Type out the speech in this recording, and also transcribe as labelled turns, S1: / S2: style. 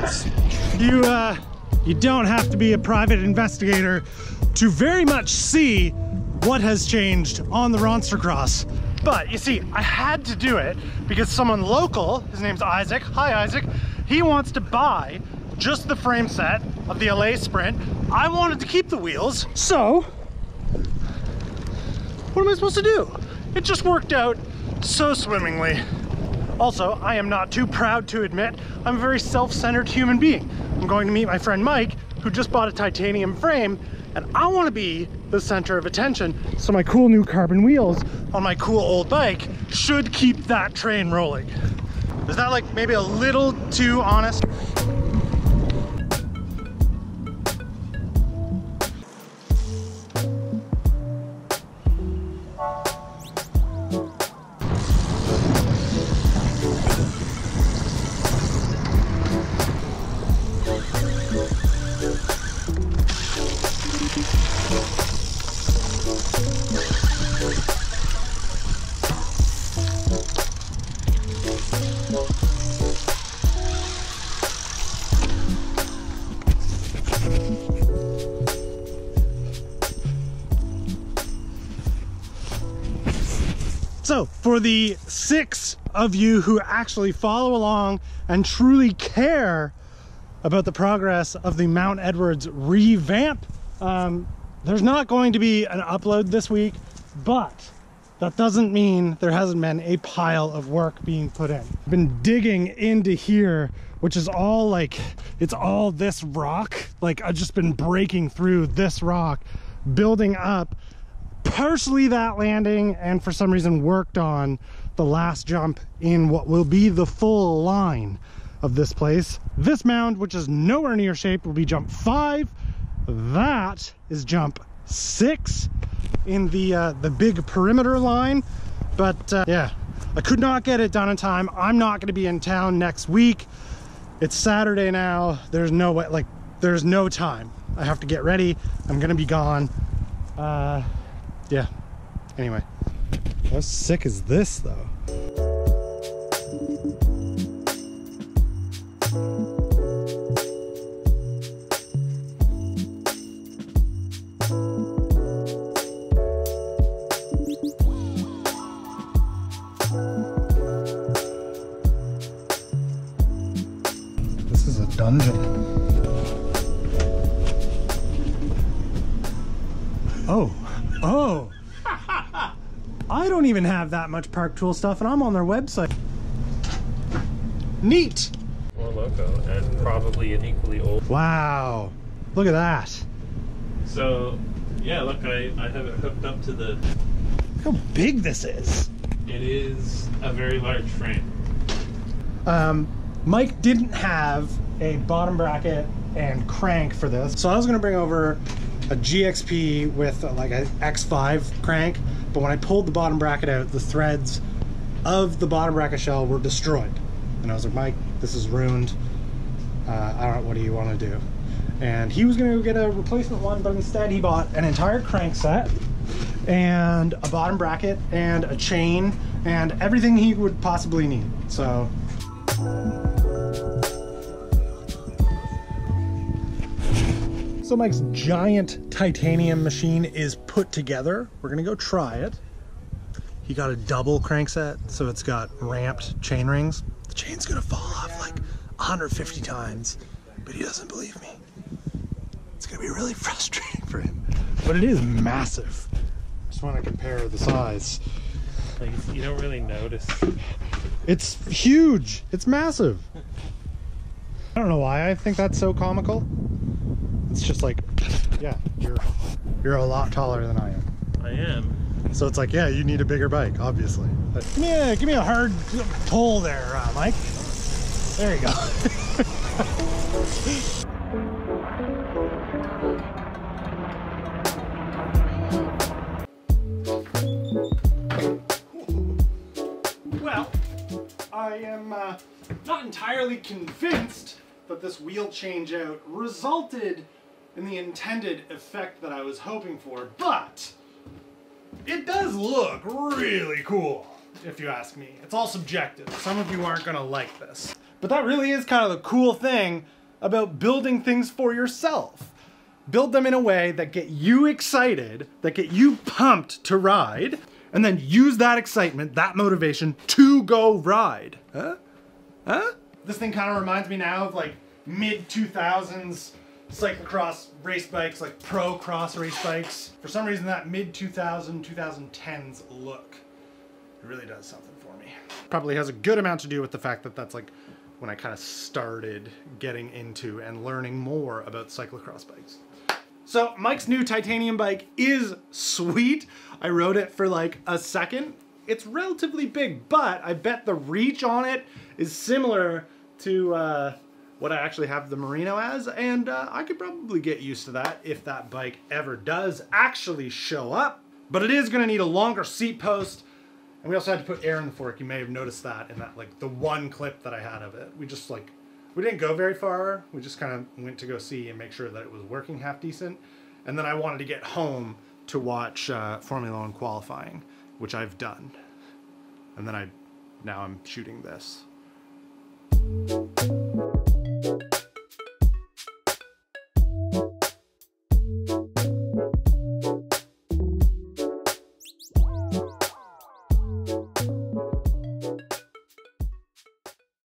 S1: difference. You don't have to be a private investigator to very much see what has changed on the Ronster Cross. But you see, I had to do it because someone local, his name's Isaac, hi Isaac, he wants to buy just the frame set of the LA Sprint. I wanted to keep the wheels, so what am I supposed to do? It just worked out so swimmingly. Also, I am not too proud to admit I'm a very self-centered human being. I'm going to meet my friend Mike, who just bought a titanium frame, and I want to be the center of attention, so my cool new carbon wheels on my cool old bike should keep that train rolling. Is that like maybe a little too honest? So for the 6 of you who actually follow along and truly care about the progress of the Mount Edwards revamp, there's not going to be an upload this week, but that doesn't mean there hasn't been a pile of work being put in. I've been digging into here, which is all like, it's all this rock. Like I've just been breaking through this rock, building up partially that landing, and for some reason worked on the last jump in what will be the full line of this place. This mound, which is nowhere near shaped, will be jump 5. That is jump 6 in the big perimeter line. But yeah, I could not get it done in time. I'm not going to be in town next week. It's Saturday now. There's no way, like, there's no time. I have to get ready. I'm going to be gone. Yeah, anyway, how sick is this though? This is a dungeon. Oh, I don't even have that much Park Tool stuff, and I'm on their website. Neat.
S2: More loco, and probably an equally old.
S1: Wow, look at that.
S2: So, yeah, look, I have it hooked up to the...
S1: Look how big this is.
S2: It is a very large frame.
S1: Mike didn't have a bottom bracket and crank for this, so I was gonna bring over a GXP with like an X5 crank, but when I pulled the bottom bracket out, the threads of the bottom bracket shell were destroyed. And I was like, Mike, this is ruined. I don't know, what do you want to do? And he was gonna get a replacement one, but instead he bought an entire crank set and a bottom bracket and a chain and everything he would possibly need. So Mike's giant titanium machine is put together. We're gonna go try it. He got a double crank set, so it's got ramped chain rings. The chain's gonna fall off like 150 times, but he doesn't believe me. It's gonna be really frustrating for him, but it is massive. Just want to compare the size.
S2: Like, you don't really notice.
S1: It's huge. It's massive. I don't know why I think that's so comical. It's just like, yeah, you're a lot taller than I am.
S2: I am.
S1: So it's like, yeah, you need a bigger bike, obviously. But yeah, give me a hard pull there, Mike. There you go. Well, I am not entirely convinced that this wheel change out resulted in the intended effect that I was hoping for, but it does look really cool, if you ask me. It's all subjective. Some of you aren't gonna like this. But that really is kind of the cool thing about building things for yourself. Build them in a way that get you excited, that get you pumped to ride, and then use that excitement, that motivation to go ride. Huh? Huh? This thing kind of reminds me now of like mid-2000s cyclocross race bikes, like pro cross race bikes. For some reason that mid-2000, 2010s look, it really does something for me. Probably has a good amount to do with the fact that that's like when I kind of started getting into and learning more about cyclocross bikes. So Mike's new titanium bike is sweet. I rode it for like a second. It's relatively big, but I bet the reach on it is similar to what I actually have the Merino as, and I could probably get used to that if that bike ever does actually show up. But it is gonna need a longer seat post, and we also had to put air in the fork. You may have noticed that in that, like, the one clip that I had of it. We didn't go very far. We just kind of went to go see and make sure that it was working half decent. And then I wanted to get home to watch Formula One qualifying, which I've done. And then now I'm shooting this.